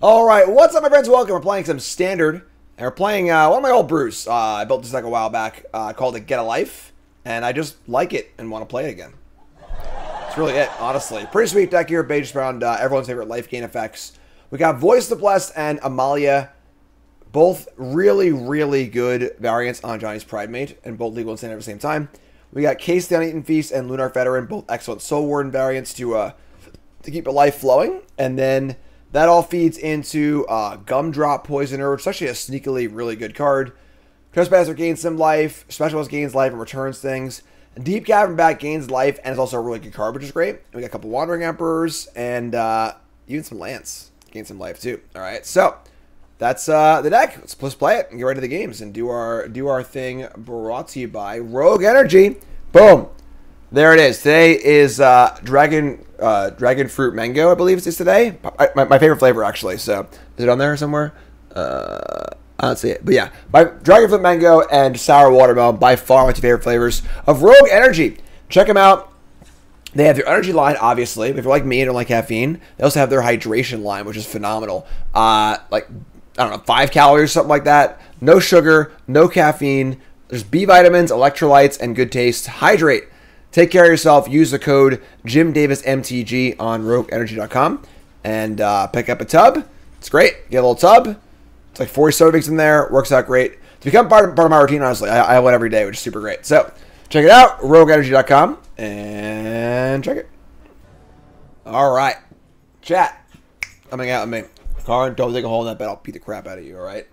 All right, what's up, my friends? Welcome. We're playing some Standard, and we're playing one of my old brews. I built this like a while back, called it Get a Life, and I just like it and want to play it again. That's really it, honestly. Pretty sweet deck here, based around everyone's favorite life gain effects. We got Voice of the Blessed and Amalia, both really, really good variants on Johnny's Pridemate, and both legal and standard at the same time. We got Case the Uneaten Feast and Lunar Veteran, both excellent Soul Warden variants to keep a life flowing, and then that all feeds into Gumdrop Poisoner, which is actually a sneakily really good card. Trespasser gains some life, Specialist gains life and returns things. Deep Cavern Bat gains life and is also a really good card, which is great. And we got a couple Wandering Emperors and even some Lance gain some life too. All right, so that's the deck. Let's play it and get right to the games and do our thing. Brought to you by Rogue Energy. Boom. There it is. Today is Dragon Fruit Mango, I believe is today. My favorite flavor, actually. So, is it on there somewhere? I don't see it. But yeah, my Dragon Fruit Mango and Sour Watermelon, by far my two favorite flavors of Rogue Energy. Check them out. They have their energy line, obviously. If you're like me and don't like caffeine, they also have their hydration line, which is phenomenal. Like, I don't know, 5 calories, something like that. No sugar, no caffeine. There's B vitamins, electrolytes, and good taste. Hydrate. Take care of yourself. Use the code JimDavisMTG on RogueEnergy.com and pick up a tub. It's great. Get a little tub. It's like 40 servings in there. Works out great. To become part of my routine, honestly, I have one every day, which is super great. So check it out, RogueEnergy.com, and check it. All right. Chat. Coming out with me. Karn, don't dig a hole in that bed. I'll beat the crap out of you, all right?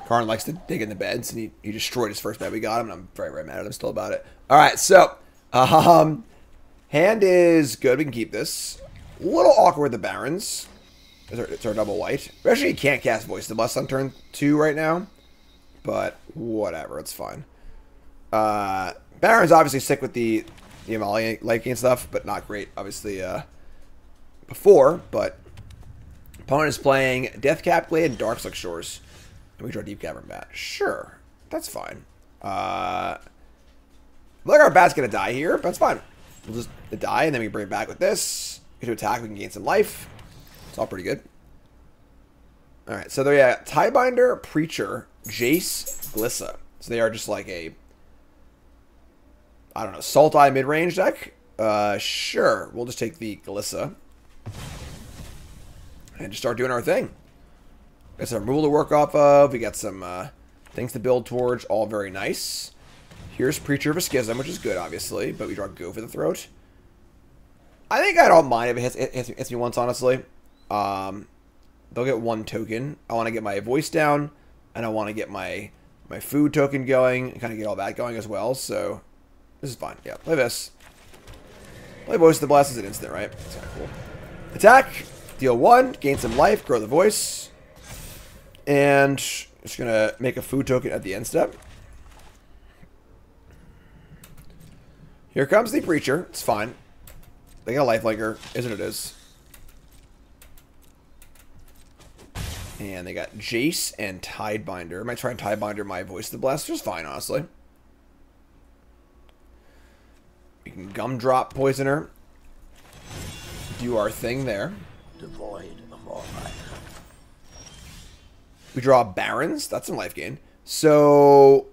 Karn likes to dig in the beds, and he destroyed his first bed we got him, and I'm very, very mad at him still about it. All right, so hand is good. We can keep this. A little awkward with the Barons. It's our double white. We actually can't cast Voice of the Blessed on turn 2 right now, but whatever, it's fine. Barons obviously stick with the Amalia life gain stuff, but not great, obviously, before, but opponent is playing Deathcap Glade and Darkslick Shores. And we draw Deep Cavern Bat. Sure. That's fine. Look, our bat's going to die here, but that's fine. We'll just die, and then we bring it back with this. Get to attack, we can gain some life. It's all pretty good. Alright, so there, yeah, Tiebinder, Preacher, Jace, Glissa. So they are just like a, I don't know, Sultai mid-range deck. Sure. We'll just take the Glissa and just start doing our thing. Got some removal to work off of. We got some things to build towards. All very nice. Here's Preacher of a Schism, which is good, obviously. But we draw Go for the Throat. I think I don't mind if it hits me once, honestly. They'll get 1 token. I want to get my voice down. And I want to get my food token going. And kind of get all that going as well. So, this is fine. Yeah, play this. Play Voice of the Blast as an instant, right? That's kind of cool. Attack. Deal 1. Gain some life. Grow the voice. And just going to make a food token at the end step. Here comes the Preacher. It's fine. They got a lifelinker. Is what it is. And they got Jace and Tidebinder. I might try and Tidebinder my Voice of the Blast. Just fine, honestly. We can Gumdrop Poisoner. Do our thing there. Devoid of all life. We draw Barons. That's some life gain. So,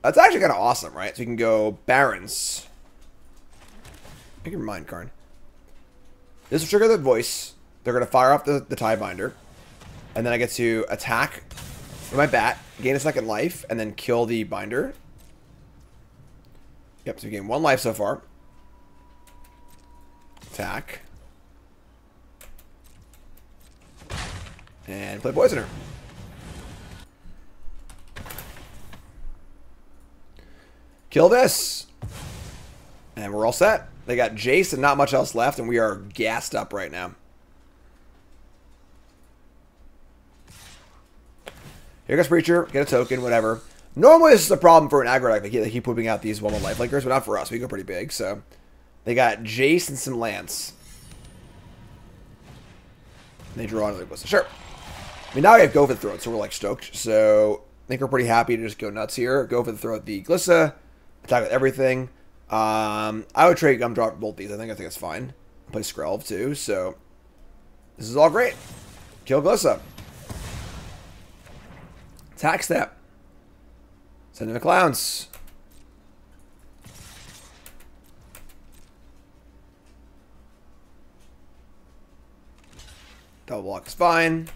that's actually kind of awesome, right? So we can go Barons. Make your mind, Karn. This will trigger the Voice. They're going to fire off the Tiebinder. And then I get to attack with my bat, gain a second life, and then kill the binder. Yep, so we gain 1 life so far. Attack. And play Poisoner. Kill this. And we're all set. They got Jace and not much else left, and we are gassed up right now. Here goes Preacher. Get a token, whatever. Normally this is a problem for an aggro deck. They keep whipping out these 1/1 lifelinkers, but not for us. We go pretty big, so. They got Jace and some Lance. And they draw another Glissa. Sure. I mean, now we have Go for the Throat, so we're like stoked. So, I think we're pretty happy to just go nuts here. Go for the Throat, the Glissa. Attack with everything. I would trade Gumdrop both these. I think it's fine. Play Skrelv too, so This is all great. Kill Glissa. Attack step. Send in the clowns. Double block is fine.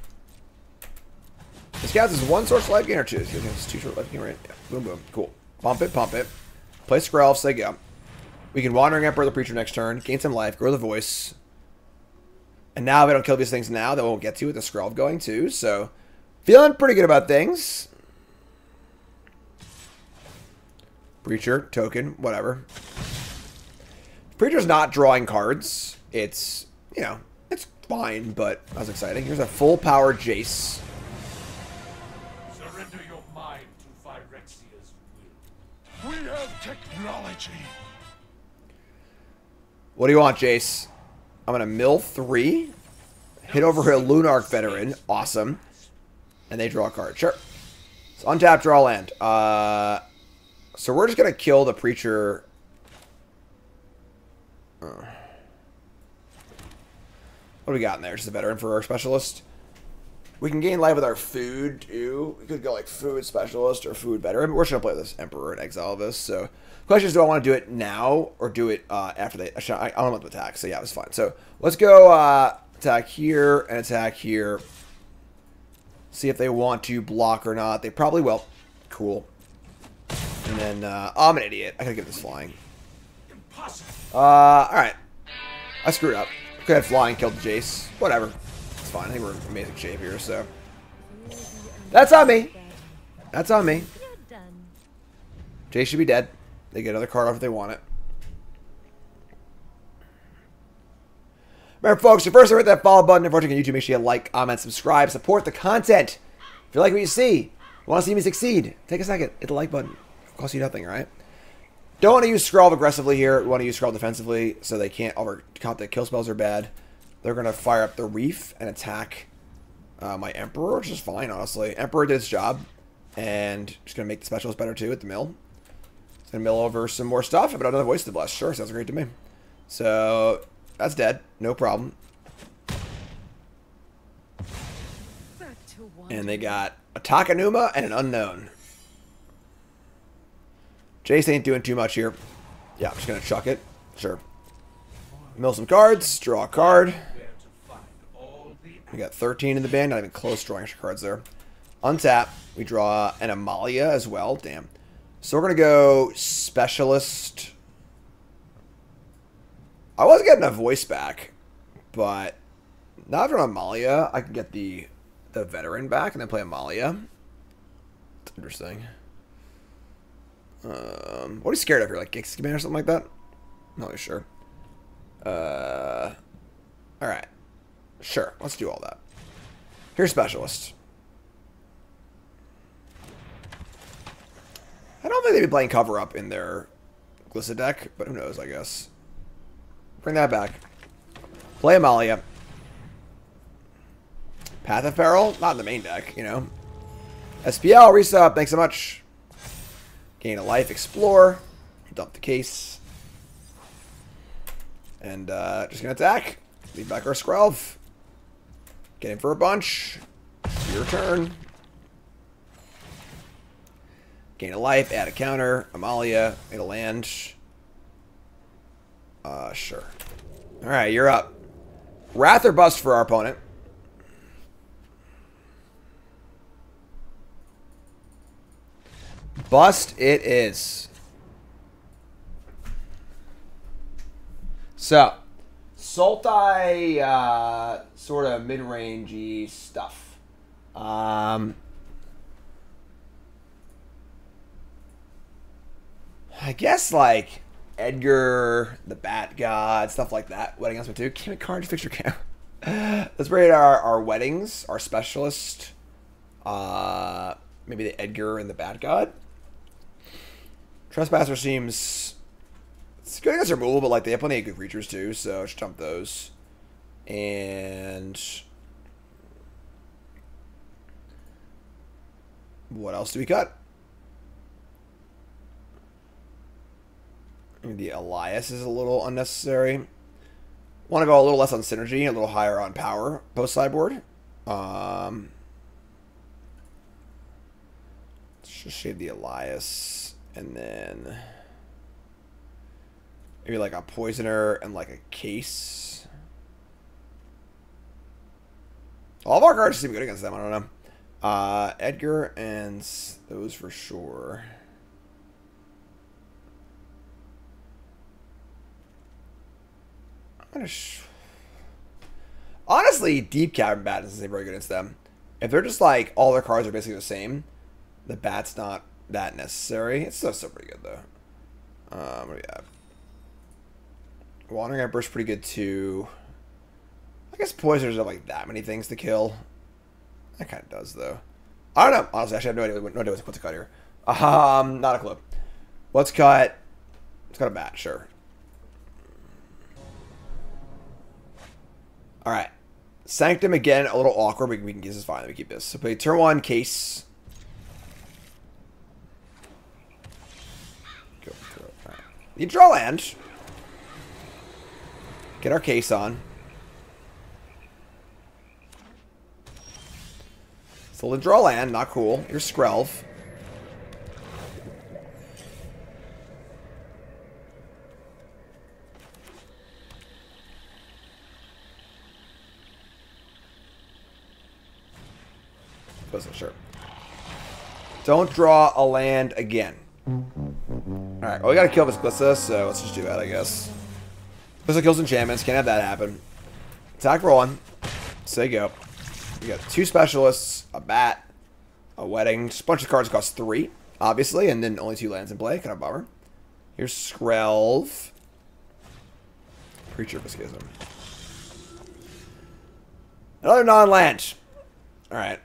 This counts as one source life gain or two. It's two short life gain, right? Yeah. Boom, boom. Cool. Pump it, pump it. Play Skrelv, say go. We can Wandering Emperor the Preacher next turn, gain some life, grow the voice. And now if I don't kill these things now, that we'll get to with the Skrelv going too. So, feeling pretty good about things. Preacher, token, whatever. Preacher's not drawing cards. It's, you know, it's fine, but that was exciting. Here's a full power Jace. Surrender your mind to Phyrexia's will. We have technology. What do you want, Jace? I'm going to mill 3. Hit over a Lunarch Veteran. Awesome. And they draw a card. Sure. So untap, draw land. So we're just going to kill the Preacher. What do we got in there? Just a Veteran for our Specialist. We can gain life with our food, too. We could go like Food Specialist or Food Veteran. But we're just going to play this Emperor and exile this. So question is, do I want to do it now or do it after they... I don't want to attack, so yeah, it's fine. So let's go attack here and attack here. See if they want to block or not. They probably will. Cool. And then, I'm an idiot. I gotta get this flying. Impossible. Alright. I screwed up. Could have flying, killed the Jace. Whatever. It's fine. I think we're in amazing shape here, so. That's on me. That's on me. Jace should be dead. They get another card off if they want it. Remember, folks, if you're first to hit that follow button, if you're watching on YouTube, make sure you like, comment, subscribe, support the content. If you like what you see, want to see me succeed, take a second, hit the like button. It'll cost you nothing, right? Don't want to use Skrelv aggressively here. We want to use Skrelv defensively so they can't overcount the kill spells are bad. They're going to fire up the Reef and attack my Emperor, which is fine, honestly. Emperor did its job, and just going to make the Specialist better, too, at the mill. It's going to mill over some more stuff, but another Voice to Bless. Sure, sounds great to me. So, that's dead. No problem. And they got a Takenuma and an Unknown. Jace ain't doing too much here. Yeah, I'm just going to chuck it. Sure. Mill some cards. Draw a card. We got 13 in the band. Not even close drawing extra cards there. Untap. We draw an Amalia as well. Damn. So we're going to go Specialist. I was getting a Voice back, but now for Amalia, I can get the Veteran back and then play Amalia. It's interesting. What are you scared of here? Like Gixi Man or something like that? I'm not really sure. Alright. Sure, let's do all that. Here's Specialist. I don't think they'd be playing Cover Up in their Glissa deck, but who knows, I guess. Bring that back. Play Amalia. Path of Peril, not in the main deck, you know. SPL, resub, thanks so much. Gain a life, explore. Dump the case. And just gonna attack. Leave back our Skrelv. Get in for a bunch. Your turn. Gain a life, add a counter. Amalia, made a land. Sure. Alright, you're up. Wrath or Bust for our opponent. Bust it is. So, Sultai, sort of mid-rangey stuff. I guess like Edgar, the Bat God, stuff like that. Wedding Announcement 2. Can't card to fixture cam. Let's rate our weddings, our Specialist. Maybe the Edgar and the Bat God. Trespasser seems... It's good against removal, but like they have plenty of good creatures too, so just jump those. And... What else do we cut? Maybe the Elias is a little unnecessary. Want to go a little less on synergy, a little higher on power post sideboard. Let's just shade the Elias, and then maybe like a Poisoner and like a Case. All of our cards seem good against them. I don't know. Edgar and those for sure. Honestly, Deep Cavern Bat isn't very good against them. If they're just like all their cards are basically the same, the Bat's not that necessary. It's still pretty good though. What do we have? Wandering Emperor's pretty good too. I guess Poisoners don't have like that many things to kill. That kind of does though. I don't know. Honestly, actually, I have no idea what to cut here. Not a clue. Let's cut. Let's cut a Bat. Sure. All right. Sanctum again, a little awkward. We can get this fine. Let me keep this. So play turn 1, Case. Go through it. All right. You draw land. Get our Case on. So we'll draw land. Not cool. Here's Skrelv. Wasn't sure. Don't draw a land again. Alright, well, we gotta kill this Glissa, so let's just do that, I guess. Glissa kills enchantments, can't have that happen. Attack for 1. Say go. We got 2 specialists, a Bat, a Wedding. Just a bunch of cards cost 3, obviously, and then only 2 lands in play. Kind of bummer. Here's Skrelv. Preacher of a Schism. Another non-land. Alright.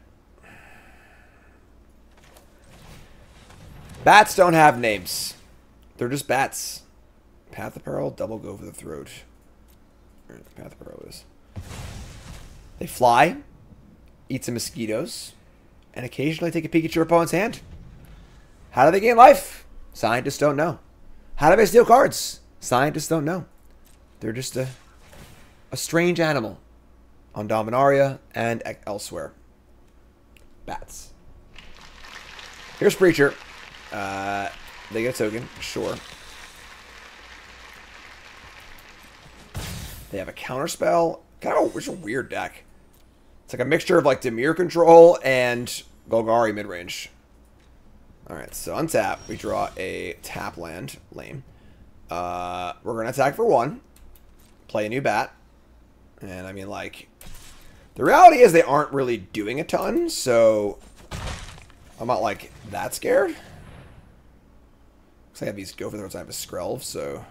Bats don't have names. They're just bats. Path of Peril, double go for the throat. Where the Path of Peril is. They fly, eat some mosquitoes, and occasionally take a peek at your opponent's hand. How do they gain life? Scientists don't know. How do they steal cards? Scientists don't know. They're just a strange animal on Dominaria and elsewhere. Bats. Here's Preacher. They get a token, sure. They have a counterspell. It's a weird deck. It's like a mixture of like Dimir control and Golgari midrange. Alright, so untap. We draw a tap land. Lame. We're going to attack for 1. Play a new Bat. And I mean, like, the reality is they aren't really doing a ton, so I'm not like that scared. Looks like I have these go for the roads. I have a Skrelv, so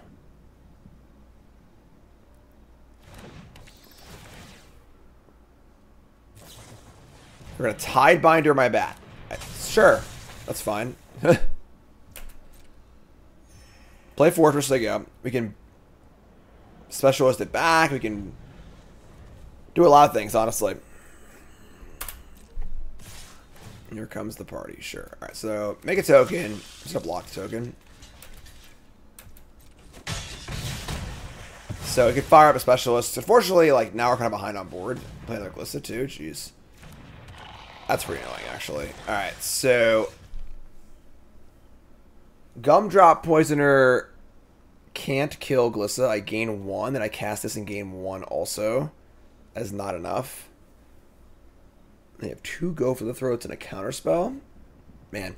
we're gonna Tidebinder my Bat. Sure, that's fine. Play Fortress. There you go. We can specialist it back. We can do a lot of things, honestly. Here comes the party. Sure. All right. So make a token. Just gonna block the token. So we could fire up a specialist. Unfortunately, like now we're kind of behind on board. Play another Glissa too. Jeez. That's pretty annoying, actually. Alright, so Gumdrop Poisoner can't kill Glissa. I gain 1, then I cast this and gain 1 also. That is not enough. They have 2 go for the throats and a counterspell. Man.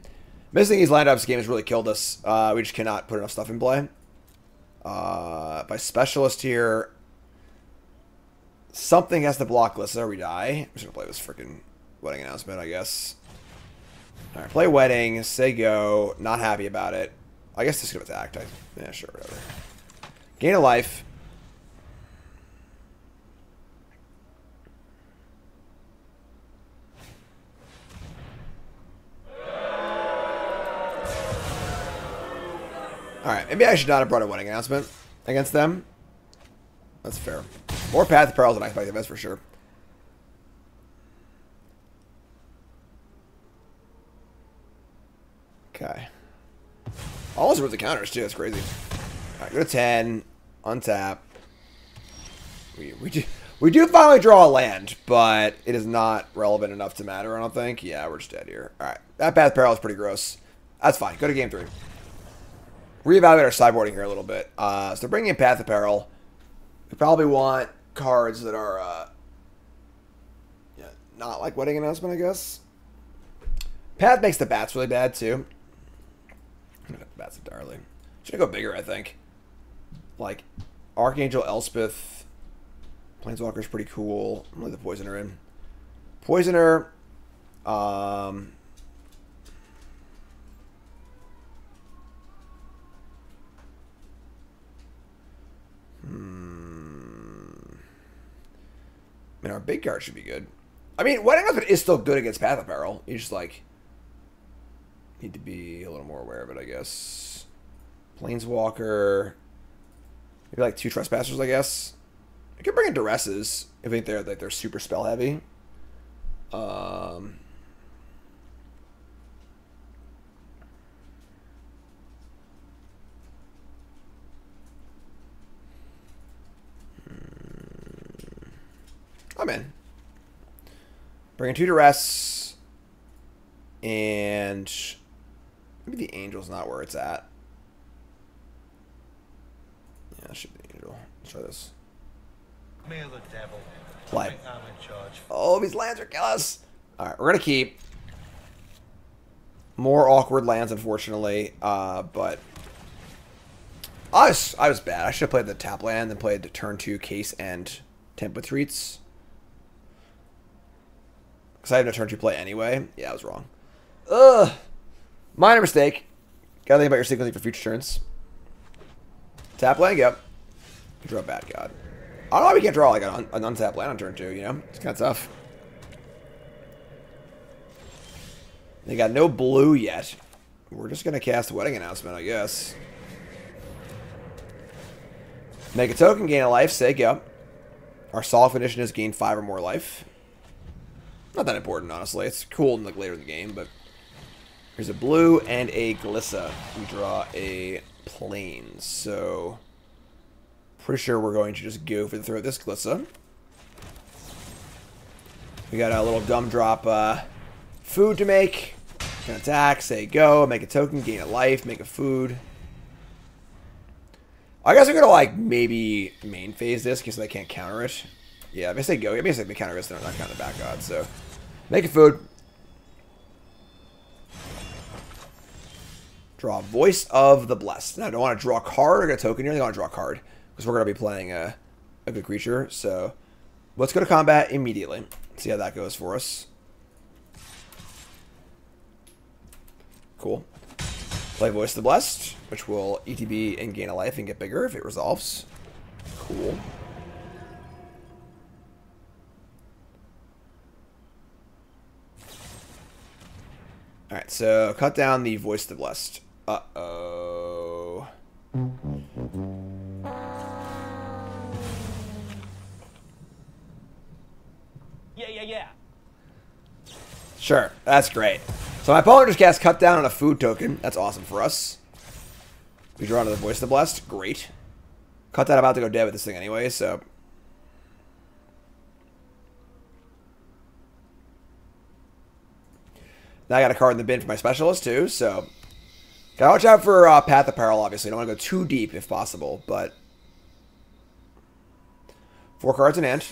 Missing these lineups game has really killed us. We just cannot put enough stuff in play. By specialist here. Something has to block Glissa or we die. I'm just gonna play this freaking Wedding announcement, I guess. Alright, play Wedding, say go. Not happy about it. I guess this could have attacked. Yeah, sure, whatever. Gain a life. Alright, maybe I should not have brought a Wedding announcement against them. That's fair. More Path of Perils than I expected, that's for sure. Okay. Almost with the counters, too. That's crazy. Alright, go to 10. Untap. We do finally draw a land, but it is not relevant enough to matter, I don't think. Yeah, we're just dead here. Alright. That Path Peril is pretty gross. That's fine. Go to game 3. Reevaluate our sideboarding here a little bit. So they're bringing in Path of Peril. We probably want cards that are yeah, not like Wedding Announcement, I guess. Path makes the bats really bad, too. I'm gonna go bats entirely. Should I go bigger, I think. Like, Archangel Elspeth. Planeswalker's pretty cool. I'm gonna leave the Poisoner in. Poisoner. I mean, our big card should be good. I mean, Wedding Announcement is still good against Path of Peril. You just, like, need to be a little more aware of it, I guess. Planeswalker. Maybe, like, 2 Trespassers, I guess. I could bring in Duresses if I think they're super spell heavy. I'm in. Bringing 2 Duress. And maybe the Angel's not where it's at. Yeah, it should be the Angel. Let's try this. Me or the devil. Play. I think I'm in charge. Oh, these lands are kill us. Alright, we're going to keep. More awkward lands, unfortunately. But I was bad. I should have played the tap land and played the turn 2 Case and Template Treats. Because I had no turn 2 play anyway. Yeah, I was wrong. Ugh. Minor mistake. Gotta think about your sequencing for future turns. Tap land, yep. You draw a Bad God. I don't know why we can't draw like an untapped land on turn 2, you know? It's kind of tough. They got no blue yet. We're just going to cast Wedding Announcement, I guess. Make a token, gain a life, say go. Our Solid Condition is gain 5 or more life. Not that important, honestly. It's cool like later in the game, but here's a blue and a Glissa. We draw a plane, so pretty sure we're going to just go for the throw of this Glissa. We got a little gumdrop food to make. Can attack, say go, make a token, gain a life, make a food. I guess we're gonna like maybe main phase this because they can't counter it. Yeah, if I say go, basically they counter this, they're not counter the Bad God, so make a food. Draw Voice of the Blessed. Now, I don't want to draw a card or get a token here. I want to draw a card because we're going to be playing a good creature. So let's go to combat immediately. See how that goes for us. Cool. Play Voice of the Blessed, which will ETB and gain a life and get bigger if it resolves. Cool. Alright, so cut down the Voice of the Blessed. Uh-oh. Yeah. Sure, that's great. So my opponent just cast Cut Down on a food token. That's awesome for us. We draw another Voice of the Blessed. Great. Cut Down about to go dead with this thing anyway, so now I got a card in the bin for my specialist, too, so gotta watch out for Path of Peril, obviously. Don't want to go too deep, if possible, but 4 cards in hand.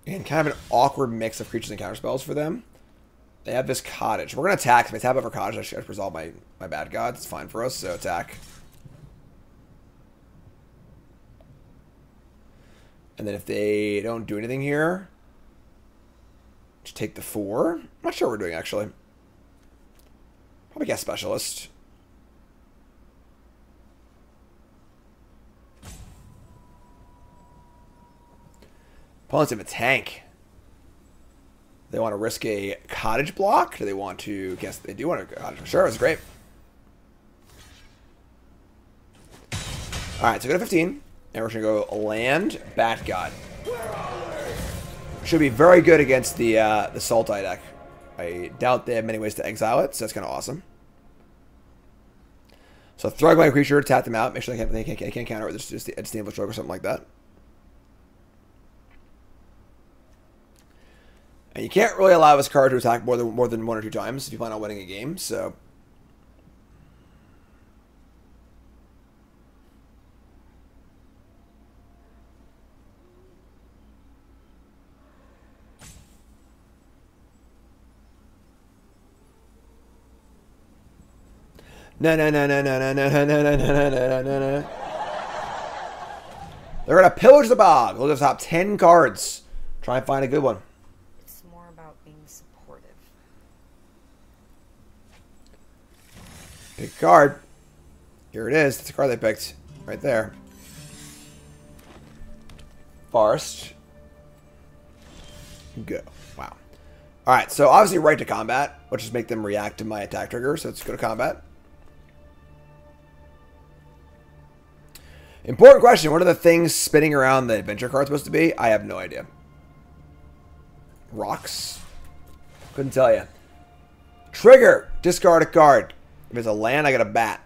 And kind of an awkward mix of creatures and counterspells for them. They have this Cottage. We're going to attack. If I tap over Cottage, I should resolve my Bad God. It's fine for us, so attack. And then if they don't do anything here, just take the 4. I'm not sure what we're doing, actually. Probably guess Specialist. Opponents have a tank. They want to risk a Cottage block? Do they want to... Guess they do want a Cottage. Sure, it's great. Alright, so go to 15. And we're going to go land, Bat God. Should be very good against the Sultai deck. I doubt they have many ways to exile it, so that's kind of awesome. So throw my creature, tap them out, make sure they can't counter it with just a Disdainful Stroke or something like that. And you can't really allow this card to attack more than 1 or 2 times if you plan on winning a game, so... No. They're gonna pillage the bog. Look at the top 10 cards. Try and find a good one. It's more about being supportive. Pick a card. Here it is. That's the card they picked. Right there. Forest. Go. Wow. Alright, so obviously right to combat, which just make them react to my attack trigger, so let's go to combat. Important question. What are the things spinning around the adventure card supposed to be? I have no idea. Rocks? Couldn't tell you. Trigger. Discard a card. If it's a land, I got a bat.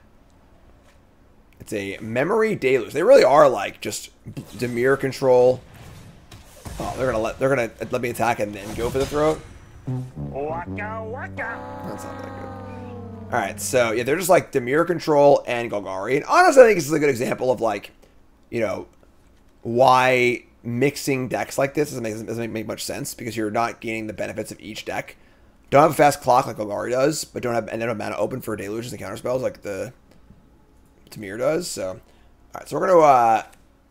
It's a memory deluge. They really are like just Dimir control. Oh, they're gonna let me attack and then go for the throat. Waka waka. That's not that good. Alright, so yeah, they're just like Dimir control and Golgari. And honestly, I think this is a good example of like, you know, why mixing decks like this doesn't make much sense, because you're not gaining the benefits of each deck. Don't have a fast clock like Golgari does, but don't have mana open for deluges and counterspells like the Dimir does. So, alright, so we're gonna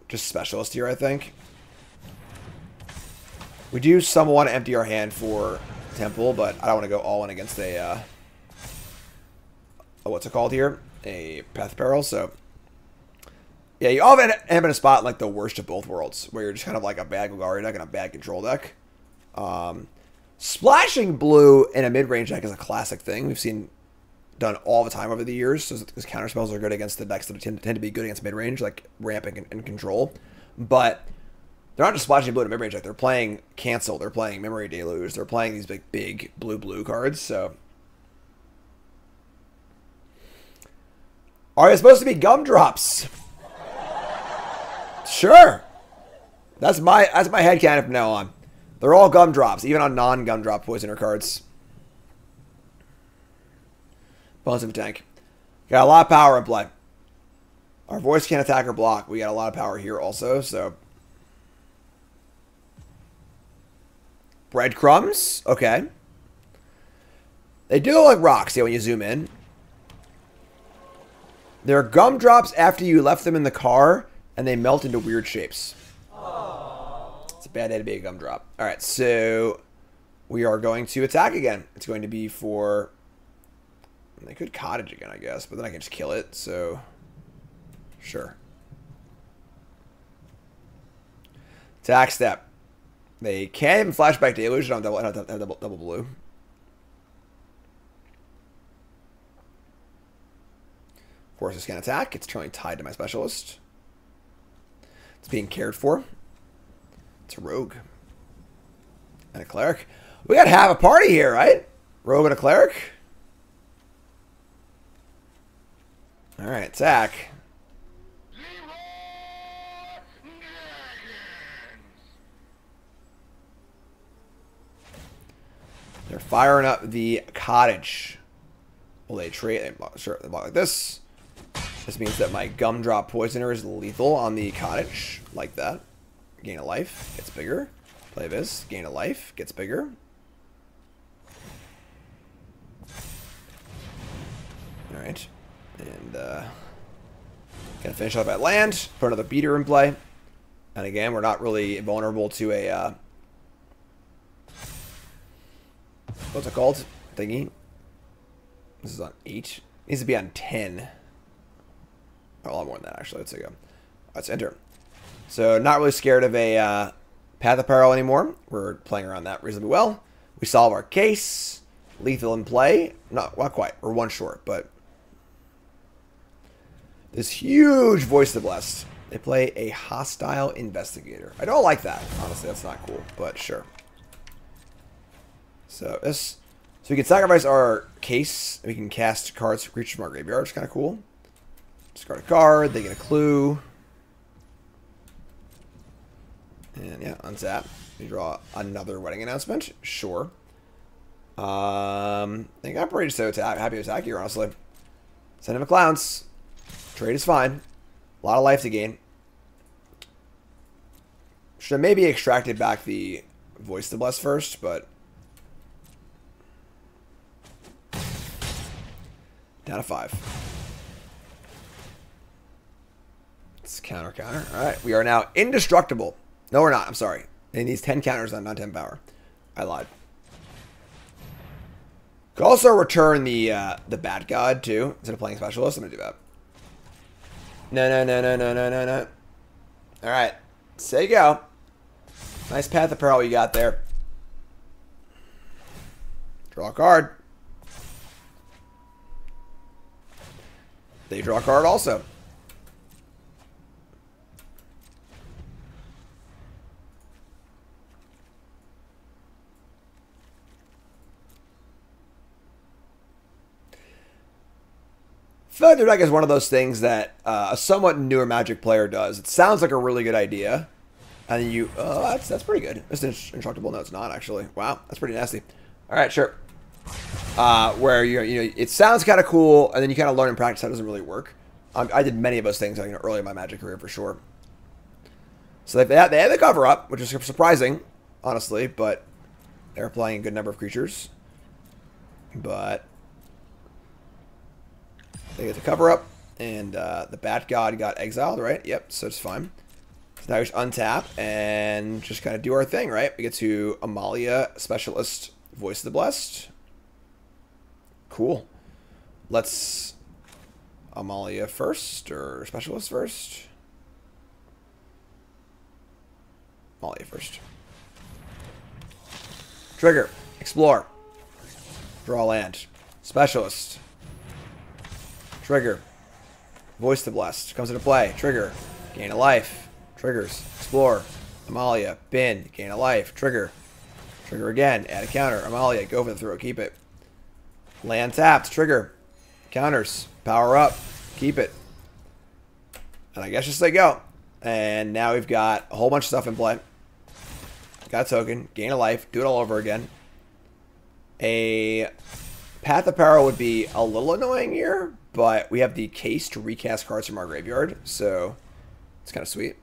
just specialist here, I think. We do somewhat want to empty our hand for Temple, but I don't want to go all in against a what's it called here? A Path Peril. So yeah, you often end up in a spot like the worst of both worlds, where you're just kind of like a bad Golgari deck and a bad control deck. Splashing blue in a mid-range deck is a classic thing we've seen done all the time over the years. So because counterspells are good against the decks that tend to be good against mid-range, like ramping and control. But they're not just splashing blue in a mid-range deck. They're playing Cancel. They're playing Memory Deluge. They're playing these big blue cards. So are they supposed to be gumdrops? Sure. That's my headcanon from now on. They're all gumdrops, even on non-gumdrop poisoner cards. Bones of a Tank. Got a lot of power in play. Our voice can't attack or block. We got a lot of power here also, so. Breadcrumbs. Okay. They do look like rocks, yeah, when you zoom in. They're gumdrops after you left them in the car, and they melt into weird shapes. It's a bad day to be a gumdrop. Alright, so we are going to attack again. It's going to be for... They could cottage again, I guess, but then I can just kill it, so... Sure. Attack step. They can't even flashback deluge. I don't have double blue. Forces can attack. It's currently tied to my specialist. It's being cared for. It's a rogue. And a cleric. We gotta have a party here, right? Rogue and a cleric. Alright, attack. They're firing up the cottage. Well, they trade. They block like this. This means that my gumdrop poisoner is lethal on the cottage, like that. Gain a life, gets bigger. Play this, gain a life, gets bigger. Alright. And, gonna finish off at land, put another beater in play. And again, we're not really vulnerable to a, what's it called? Thingy. This is on 8. It needs to be on 10. A lot more than that, actually. Let's go. Let's enter. So, not really scared of a Path of Peril anymore. We're playing around that reasonably well. We solve our case. Lethal in play. Not quite. We're one short, but... This huge Voice of the Blessed. They play a Hostile Investigator. I don't like that. Honestly, that's not cool, but sure. So, this... So, we can sacrifice our case. We can cast cards for creatures from our graveyard, which is kind of cool. Discard a card, they get a clue. And yeah, untap. You draw another wedding announcement? Sure. I think I'm pretty happy to attack here, honestly. Send him a clowns. Trade is fine. A lot of life to gain. Should have maybe extracted back the Voice to Bless first, but... Down to 5. Let's counter. Alright, we are now indestructible. No, we're not. I'm sorry. It needs 10 counters, not 10 power. I lied. Could also return the Bat God, too. Instead of playing Specialist, I'm going to do that. No. Alright. There you go. Nice Path of Peril you got there. Draw a card. They draw a card also. Feather Deck is one of those things that a somewhat newer Magic player does. It sounds like a really good idea, and then you, that's pretty good. It's indestructible. No, it's not actually. Wow, that's pretty nasty. All right, sure. Where you know, it sounds kind of cool, and then you kind of learn in practice how it doesn't really work. I did many of those things early in my Magic career for sure. So they had the cover up, which is surprising, honestly, but they're playing a good number of creatures. But they get the cover up, and the Bat God got exiled, right? Yep, so it's fine. So now we just untap and just kind of do our thing, right? We get to Amalia, Specialist, Voice of the Blessed. Cool. Let's Amalia first, or Specialist first? Amalia first. Trigger. Explore. Draw land. Specialist. Trigger. Voice the Blessed. Comes into play. Trigger. Gain a life. Triggers. Explore. Amalia. Bin. Gain a life. Trigger. Trigger again. Add a counter. Amalia. Go for the throw. Keep it. Land tapped. Trigger. Counters. Power up. Keep it. And I guess just let go. And now we've got a whole bunch of stuff in play. Got a token. Gain a life. Do it all over again. A Path of Peril would be a little annoying here, but we have the case to recast cards from our graveyard, so it's kind of sweet.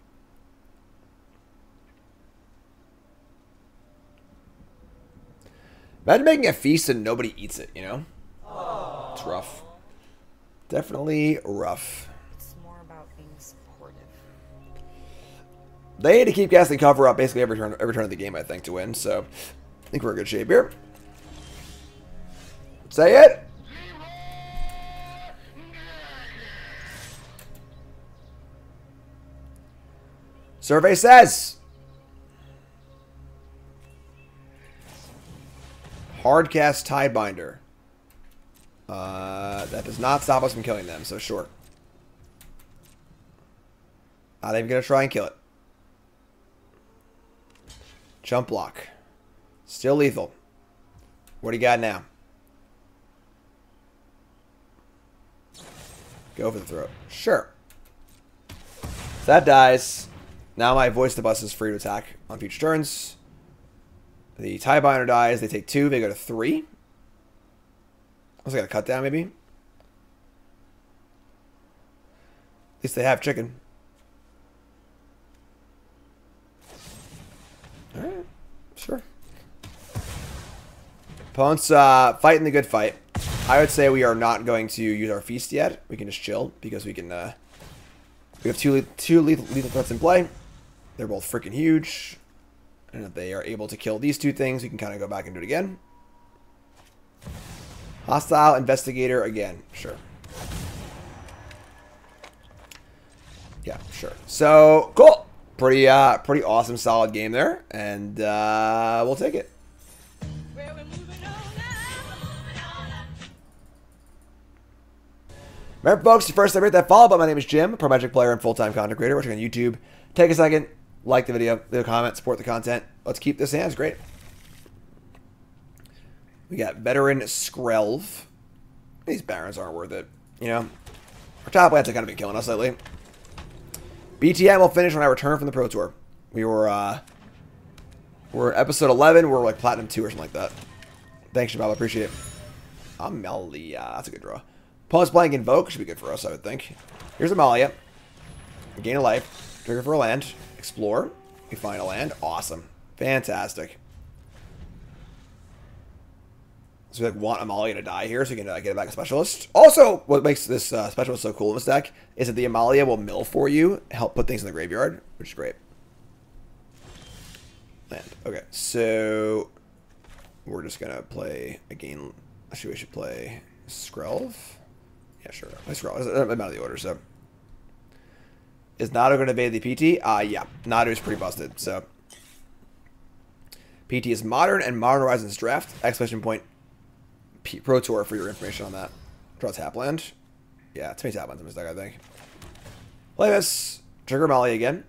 Imagine making a feast and nobody eats it, you know? It's rough. Definitely rough. It's more about being supportive. They need to keep casting cover up basically every turn of the game, I think, to win, so I think we're in good shape here. Say it! Survey says Hardcast Tidebinder. That does not stop us from killing them, so sure. Not even gonna try and kill it. Jump block. Still lethal. What do you got now? Go for the throat. Sure. So that dies. Now my Voice the Bus is free to attack on future turns. The Tiebinder dies. They take 2. They go to 3. I was going to cut down maybe. At least they have chicken. Alright. Sure. Opponent's fighting the good fight. I would say we are not going to use our feast yet. We can just chill because we can. We have two lethal threats in play. They're both freaking huge, and if they are able to kill these 2 things, we can kind of go back and do it again. Hostile Investigator again, sure. Yeah, sure. So cool, pretty awesome, solid game there, and we'll take it. Remember, folks, first I hit that follow button. My name is Jim, pro Magic player and full-time content creator. Watching on YouTube. Take a second, like the video, leave a comment, support the content. Let's keep this hands. Great. We got Veteran Skrelv. These Barons aren't worth it. You know, our top lands have kind of been killing us lately. BTM will finish when I return from the Pro Tour. We were We're at episode 11. We're like Platinum 2 or something like that. Thanks, Shabab. I appreciate it. Amalia. That's a good draw. Opponent's playing Invoke. Should be good for us, I would think. Here's Amalia. Gain a life. Trigger for a land. Explore. We find a land. Awesome. Fantastic. So we like, want Amalia to die here so we can get it back a specialist. Also, what makes this specialist so cool in this deck is that the Amalia will mill for you, help put things in the graveyard, which is great. Land. Okay, so we're just going to play a game. Actually, we should play Skrelv. Yeah, sure. Play Skrelv. I'm out of the order, so. Is Nado going to evade the PT? Yeah. Nado is pretty busted, so. PT is Modern and Modern Horizons Draft. Exclamation point. Pro Tour for your information on that. Draw tap land. Yeah, too many tap lands in this deck, I think. Play this. Trigger Amalia again.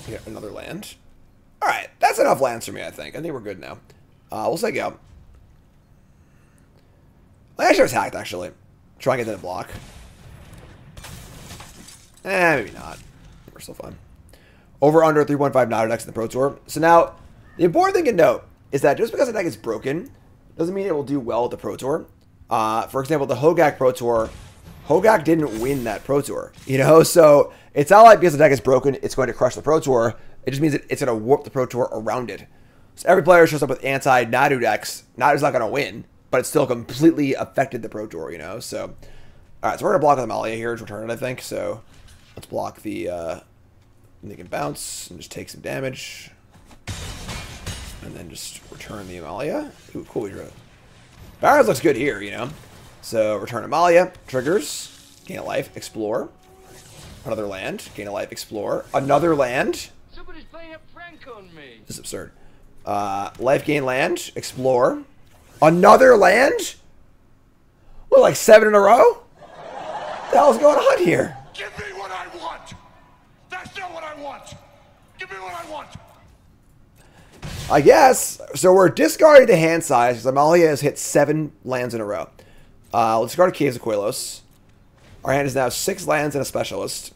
Get another land. Alright, that's enough lands for me, I think. I think we're good now. We'll say go. I should have attacked, actually. Try and get to the block. Maybe not. We're still fine. Over under 3.5 Nado decks in the Pro Tour. So now, the important thing to note is that just because a deck is broken doesn't mean it will do well at the Pro Tour. For example, the Hogak Pro Tour, Hogak didn't win that Pro Tour, you know? So it's not like because the deck is broken, it's going to crush the Pro Tour. It just means that it's going to warp the Pro Tour around it. So every player shows up with anti-Nadu decks. Nadu's not going to win, but it still completely affected the Pro Tour, you know? So, all right, so we're going to block with Amalia here to return it, I think. So let's block the, they can bounce and just take some damage. And then just return the Amalia. Ooh, cool. Barons looks good here, you know. So return Amalia. Triggers. Gain a life. Explore. Another land. Gain a life. Explore. Another land. Somebody's playing a prank on me. This is absurd. Life gain land. Explore. Another land? What, like 7 in a row? What the hell's going on here? Give me what I want! That's not what I want! Give me what I want! I guess. So we're discarding the hand size because Amalia has hit 7 lands in a row. Let's discard Caves of Quelos. Our hand is now 6 lands and a specialist.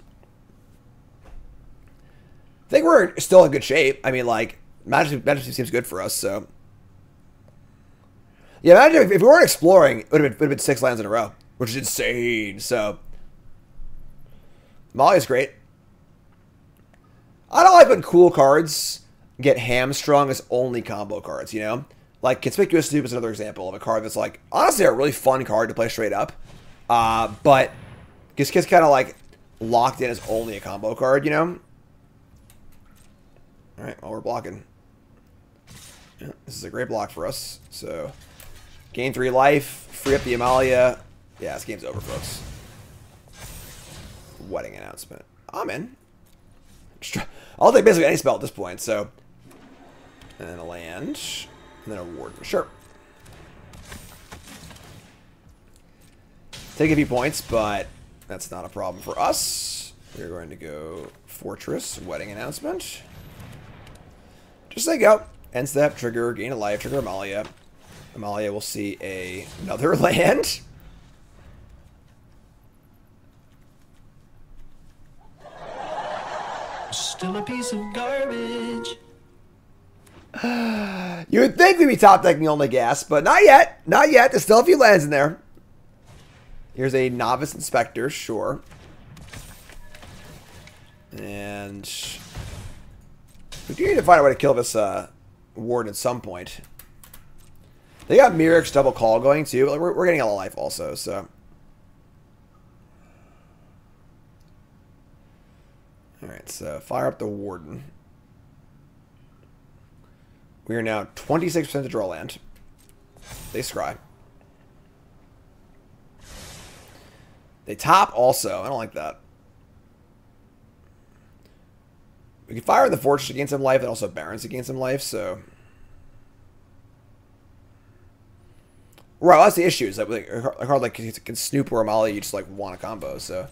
I think we're still in good shape. I mean, like, Majesty seems good for us, so. Yeah, imagine if we weren't exploring, it would have been 6 lands in a row, which is insane. So, Amalia's great. I don't like when cool cards get hamstrung as only combo cards, you know? Like, Conspicuous Snoop is another example of a card that's, like, honestly a really fun card to play straight up. But gets kind of, like, locked in as only a combo card, you know? Alright, well, we're blocking. Yeah, this is a great block for us. So, gain 3 life, free up the Amalia. Yeah, this game's over, folks. Wedding announcement. I'm in. I'll take basically any spell at this point, so. And then a land. And then a ward. Sure. Take a few points, but that's not a problem for us. We're going to go Fortress, Wedding Announcement. Just say go. End step, trigger, gain a life, trigger Amalia. Amalia will see another land. Still a piece of garbage. You would think we'd be top decking only gas, but not yet. Not yet. There's still a few lands in there. Here's a Novice Inspector, sure. And we do need to find a way to kill this ward at some point. They got Mirrex double call going too, but we're getting a lot of life also, so. Alright, so fire up the Warden. We are now 26% to draw land. They scry. They top also. I don't like that. We can fire the Fortress to gain some life and also Barons to gain some life, so. Right, well, that's the issue. Is that a card like can Snoop or Amalia, you just like want a combo, so.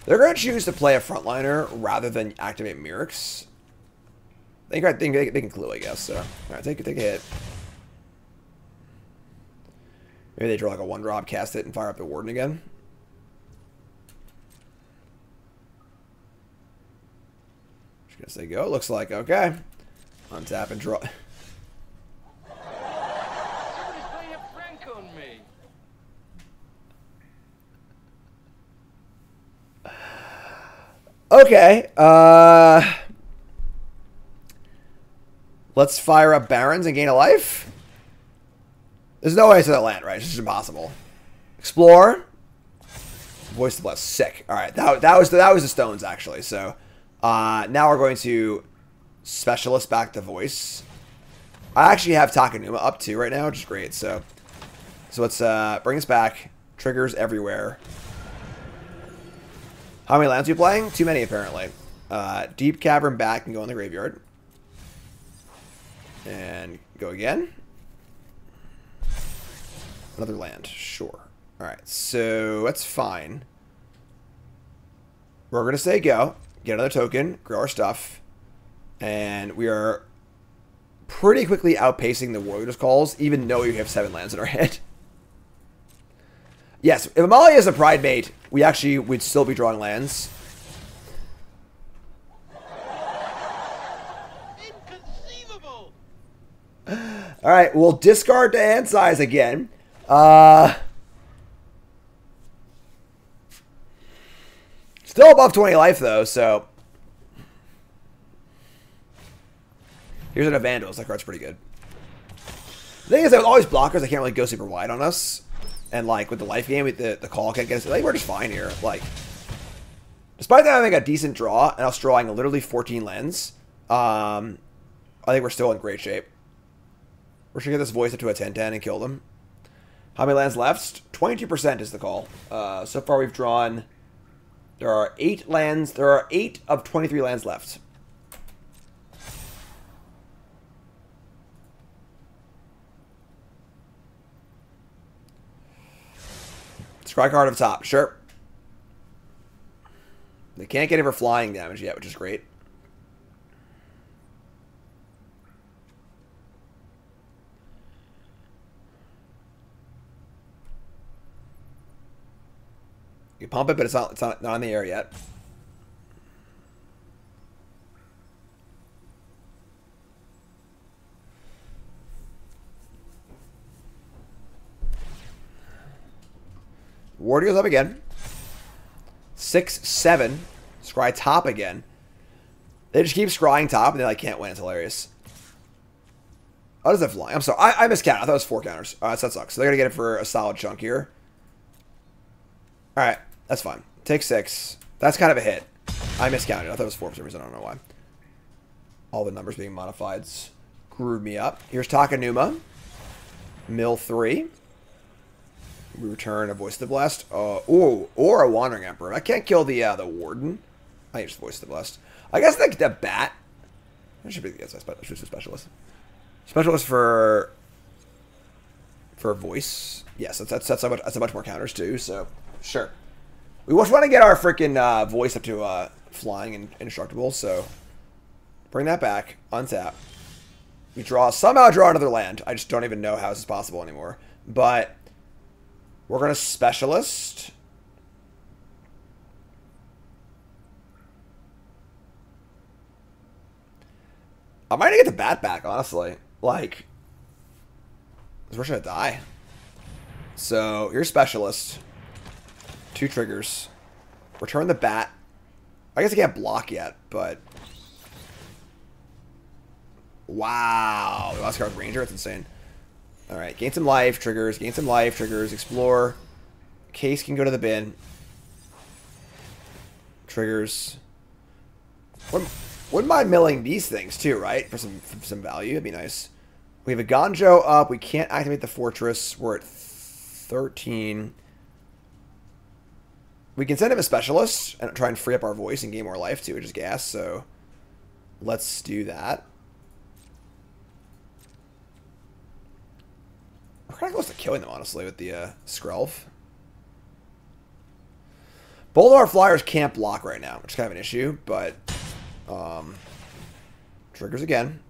They're going to choose to play a frontliner rather than activate Mirrex. I think they can clue, I guess. So, all right, take a hit. Maybe they draw like a 1-drop, cast it, and fire up the Warden again. Just gonna say go. Looks like okay. Untap and draw. Somebody's playing a prank on me. Okay. Let's fire up Barons and gain a life. There's no way to that land, right? It's just impossible. Explore. Voice the Blessed. Sick. All right. That was the stones actually. So now we're going to specialist back to voice. I actually have Takenuma up too right now, which is great. So let's bring us back. Triggers everywhere. How many lands are we playing? Too many apparently. Deep Cavern back and go in the graveyard. And go again. Another land. Sure. Alright, so that's fine. We're going to say go. Get another token. Grow our stuff. And we are pretty quickly outpacing the Warrior's Calls, even though we have 7 lands in our hand. Yes, if Amalia is a Pride Mate, we actually would still be drawing lands. Inconceivable! Alright, we'll discard to hand size again. Still above 20 life, though, so... Here's an Vandals. That card's pretty good. The thing is that with all these blockers, I can't really go super wide on us. And, like, with the life game, with the call can't get us... Like, we're just fine here. Like, despite that having a decent draw, and us drawing literally 14 lands, I think we're still in great shape. We're going to get this voice up to a 10-10 and kill them. How many lands left? 22% is the call. So far we've drawn... There are 8 lands. There are 8 of 23 lands left. Scry card up top. Sure. They can't get over flying damage yet, which is great. You pump it, but it's not in the air yet. Ward goes up again. 6, 7. Scry top again. They just keep scrying top and they like can't win. It's hilarious. How does that fly? I'm sorry. I miscounted. I thought it was 4 counters. So that sucks. So they're going to get it for a solid chunk here. Alright. That's fine. Take 6. That's kind of a hit. I miscounted. I thought it was 4 for some reason. I don't know why. All the numbers being modified screwed me up. Here's Takenuma. Mill 3. We return a Voice of the Blessed. Or a Wandering Emperor. I can't kill the Warden. I think just Voice of the Blessed. I guess the Bat. That should be the Specialist. Specialist for Voice. Yes, that's a bunch more counters too. So sure. We just want to get our freaking Voice up to flying and indestructible. So bring that back. Untap. We somehow draw another land. I just don't even know how this is possible anymore. But we're going to Specialist. I might get the Bat back, honestly. Like, we're going to die. So, here's Specialist. 2 triggers. Return the Bat. I guess I can't block yet, but... Wow. We lost card Ranger. That's insane. Alright, gain some life, triggers, gain some life, triggers, explore. Case can go to the bin. Triggers. Wouldn't mind milling these things too, right? For some value, it'd be nice. We have a Ganjo up, we can't activate the Fortress. We're at 13. We can send him a Specialist and try and free up our voice and gain more life too, which is gas, so let's do that. We're kind of close to killing them, honestly, with the Skrelv. Both of our flyers can't block right now, which is kind of an issue, but... triggers again.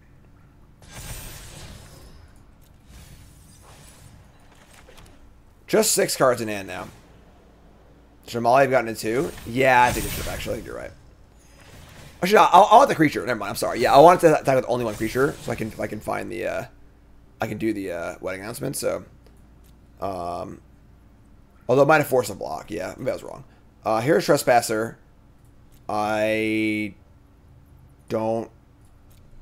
Just 6 cards in hand now. Should Amalia have gotten a 2? Yeah, I think it should have, actually. I think you're right. Actually, no, I'll have the creature. Never mind. I'm sorry. Yeah, I wanted to attack with only one creature, so I can find the I can do the wedding announcement. So, although it might have forced a block. Yeah, maybe I was wrong. Here's Trespasser. I don't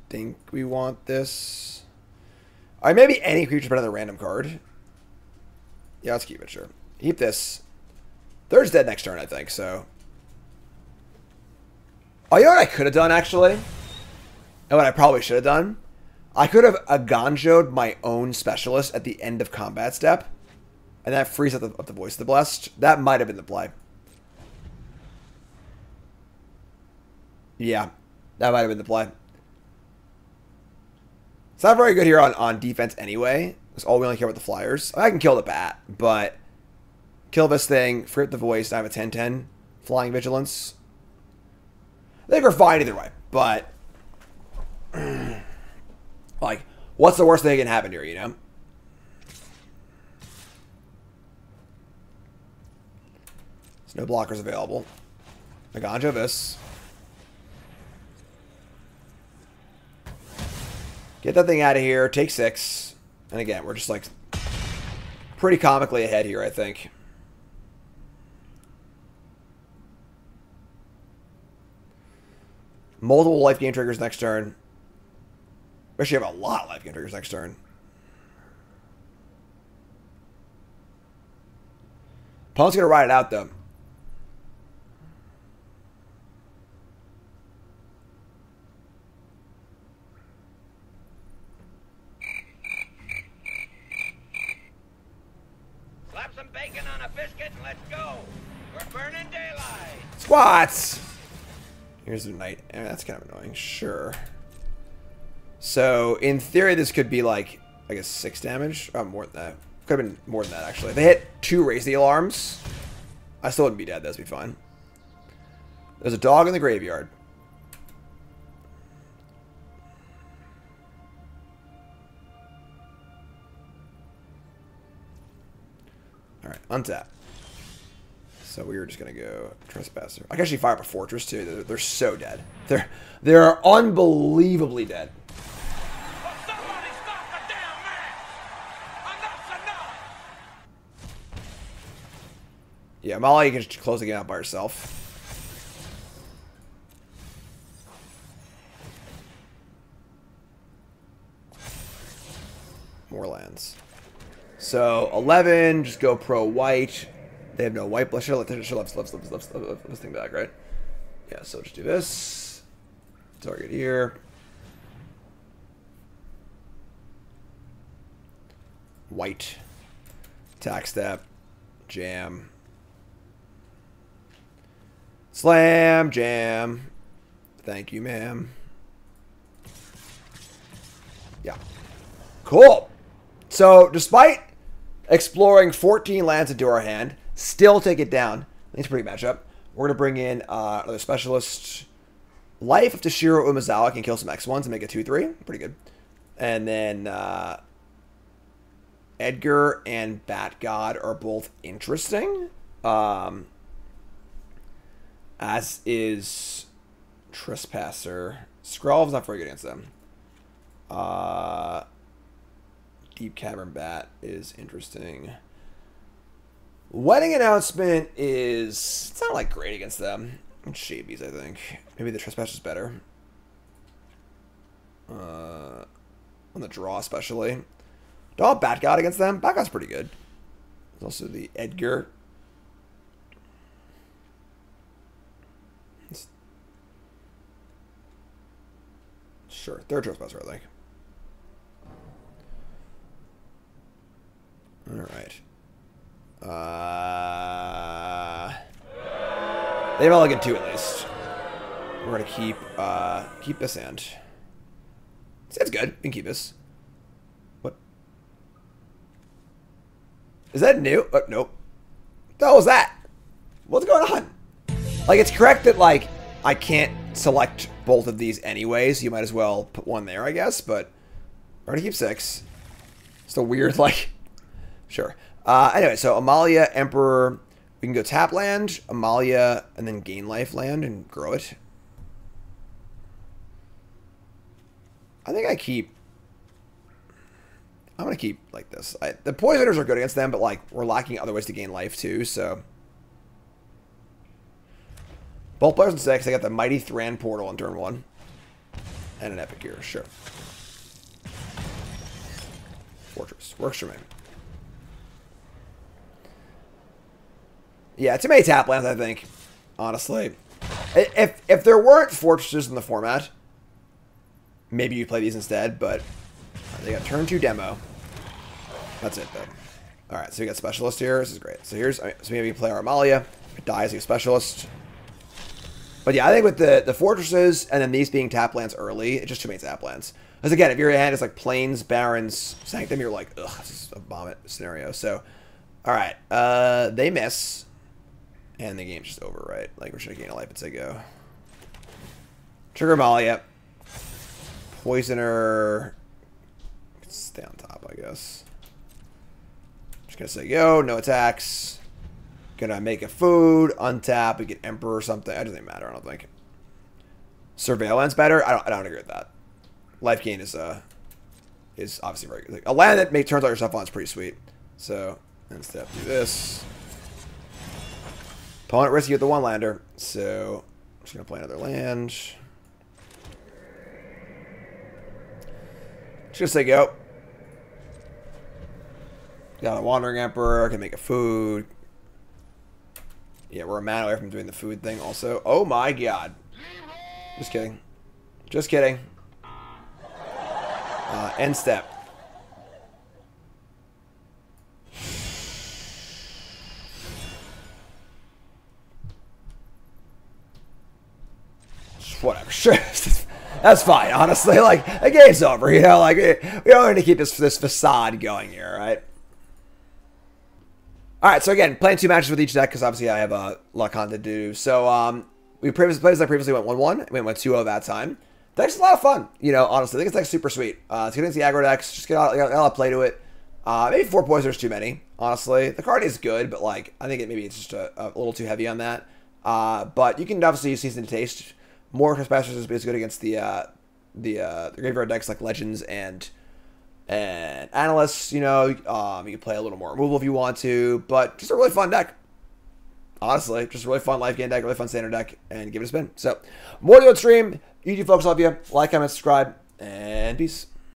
think we want this. All right, maybe any creature's better than a random card. Yeah, let's keep it. Sure, keep this. Third's dead next turn, I think. So. Oh, you know what I could have done, actually? And what I probably should have done? I could have Aganjo'd my own specialist at the end of combat step. And that frees up the Voice of the Blessed. That might have been the play. Yeah, that might have been the play. It's not very good here on defense anyway. Because all we only care about the flyers. I can kill the bat, but kill this thing, free up the Voice, I have a 10-10 Flying Vigilance. I think we're fine either way, but like, what's the worst thing that can happen here, you know? There's no blockers available. Aganjo this. Get that thing out of here, take 6. And again, we're just like pretty comically ahead here, I think. Multiple life gain triggers next turn. We actually have a lot of life gain triggers next turn. Opponent's going to ride it out, though. Slap some bacon on a biscuit and let's go. We're burning daylight. Squats! Here's the knight. That's kind of annoying. Sure. So, in theory, this could be like, I guess, 6 damage. Oh, more than that. Could have been more than that, actually. If they hit 2 Raise the Alarms, I still wouldn't be dead. That'd be fine. There's a dog in the graveyard. Alright, untap. So we were just gonna go Trespasser. I can actually fire up a Fortress too. They're so dead. They're unbelievably dead. Somebody stop the damn match! Enough's enough! Yeah, Molly can just close the game out by herself. More lands. So 11, just go pro white. They have no white. Should have this thing back, right? Yeah, so just do this. Target here. White. Attack step. Jam. Slam. Jam. Thank you, ma'am. Yeah. Cool. So, despite exploring 14 lands into our hand, still take it down. I think it's a pretty matchup. We're going to bring in another specialist. Life of Toshiro Umezawa can kill some X1s and make a 2-3. Pretty good. And then Edgar and Bat God are both interesting. As is Trespasser. Skrulv's not very good against them. Deep Cavern Bat is interesting. Wedding Announcement is... It's not, like, great against them. It's Shavies, I think. Maybe the Trespasser's better. On the draw, especially. Do I have Bat God against them? Bat God's pretty good. There's also the Edgar. Sure, third Trespasser, I think. Alright. They have Elegant 2 at least. We're gonna keep this hand. That's good. We can keep this. What? Is that new? Nope. What the hell was that? What's going on? Like, it's correct that, like, I can't select both of these anyways. So you might as well put one there, I guess. But we're gonna keep 6. It's a weird, like... Sure. Anyway, so Amalia, Emperor. We can go tap land, Amalia, and then gain life land and grow it. I think I keep... I'm going to keep like this. The Poisoners are good against them, but like we're lacking other ways to gain life too, so... Both players in 6. I got the Mighty Thran Portal on turn 1. And an Epic here, sure. Fortress. Works for me. Yeah, too many tap lands, I think. Honestly. If there weren't fortresses in the format, maybe you'd play these instead, but they got turn 2 demo. That's it, though. Alright, so we got specialist here. This is great. So here's... So maybe you play Armalia. It dies as a specialist. But yeah, I think with the fortresses and then these being tap lands early, it's just too many tap lands. Because again, if your hand is like Plains, Barrens, Sanctum, you're like, ugh, this is a vomit scenario. So, alright. They miss. And the game's just over, right? Like, we're going to gain a life and say go. Trigger Amalia. Poisoner. Stay on top, I guess. Just going to say go. No attacks. Gonna make a food, untap, we get Emperor or something. It doesn't even matter, I don't think. Surveillance better? I don't agree with that. Life gain is obviously very good. Like, a land that turns out your stuff on is pretty sweet. So instead do this. Opponent risky with the 1-lander. So I'm just gonna play another land. Just gonna say go. Got a Wandering Emperor, can make a food. Yeah, we're a man away from doing the food thing also. Oh my god. Just kidding. Just kidding. End step. Whatever. Sure. That's fine, honestly. Like, the game's over, you know? Like, we don't need to keep this facade going here, right? Alright, so again, playing 2 matches with each deck, because obviously I have a lot of content to do. So, we previously went 1-1. We went 2-0 that time. The deck's a lot of fun, you know, honestly. I think it's like super sweet. It's good against the aggro decks. Just get a lot of play to it. Maybe 4 Poisoners too many, honestly. The card is good, but, like, I think maybe it's just a little too heavy on that. But you can obviously use Seasoned Taste. More Specialists is good against the graveyard decks like Legends and Analysts, you know. You can play a little more removal if you want to, but just a really fun deck. Honestly, just a really fun life gain deck, really fun standard deck, and give it a spin. So, more to the stream. YouTube folks, love you. Like, comment, subscribe, and peace.